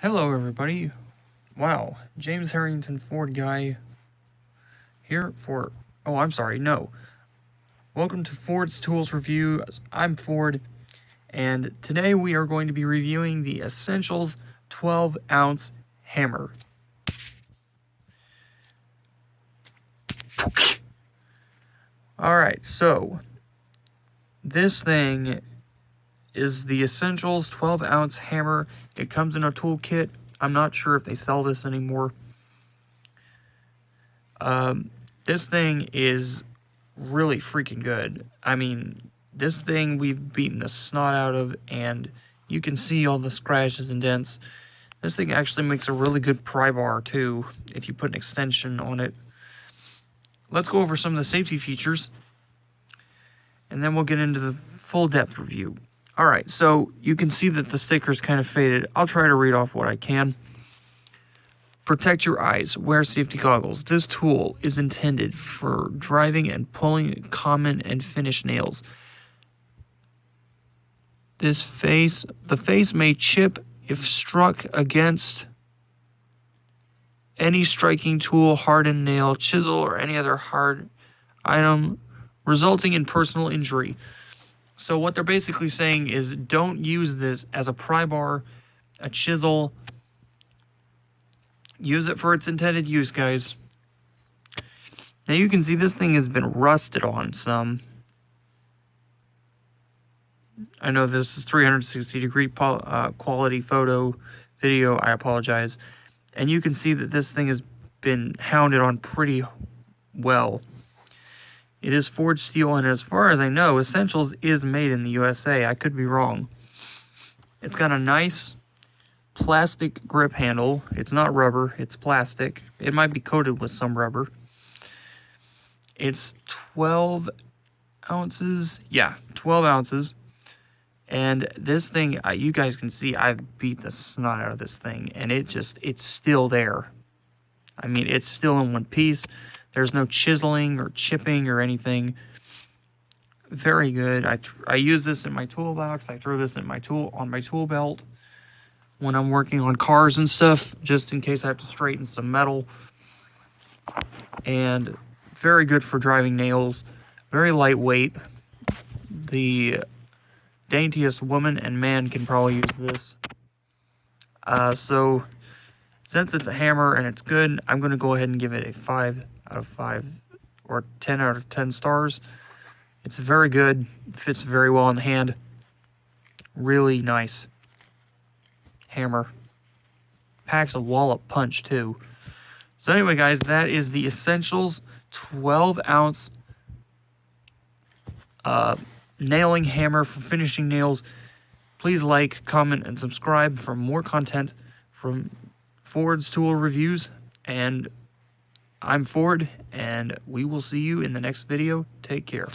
Hello everybody. Wow, James Harrington Ford guy here for, no. Welcome to Ford's Tools Review. I'm Ford, and today we are going to be reviewing the Essentials 12-ounce hammer. Alright, so this thing is the Essentials 12-ounce hammer. It comes in a toolkit. I'm not sure if they sell this anymore. This thing is really freaking good. I mean, this thing we've beaten the snot out of, and you can see all the scratches and dents. This thing actually makes a really good pry bar too, if you put an extension on it. Let's go over some of the safety features, and then we'll get into the full depth review. Alright, so you can see that the sticker's kind of faded. I'll try to read off what I can. Protect your eyes. Wear safety goggles. This tool is intended for driving and pulling common and finished nails. The face may chip if struck against any striking tool, hardened nail, chisel, or any other hard item, resulting in personal injury. So what they're basically saying is don't use this as a pry bar, a chisel. Use it for its intended use, guys. Now you can see this thing has been rusted on some. I know this is 360-degree quality photo, video, I apologize. And you can see that this thing has been hounded on pretty well. It is forged steel, and as far as I know, Essentials is made in the USA. I could be wrong. It's got a nice plastic grip handle. It's not rubber, it's plastic. It might be coated with some rubber. It's 12 ounces. Yeah, 12 ounces. And this thing, you guys can see I've beat the snot out of this thing, and it's still there. I mean, it's still in one piece. There's no chiseling or chipping or anything. Very good. I use this in my toolbox. I throw this in on my tool belt when I'm working on cars and stuff, just in case I have to straighten some metal. And very good for driving nails. Very lightweight. The daintiest woman and man can probably use this. So since it's a hammer and it's good, I'm going to go ahead and give it a 5 out of 5 or 10 out of 10 stars. It's very good. It fits very well in the hand. Really nice hammer. Packs a wallop punch too. So anyway, guys, that is the Essentials 12-ounce nailing hammer for finishing nails. Please like, comment, and subscribe for more content from Ford's Tool Reviews. And I'm Ford, and we will see you in the next video. Take care.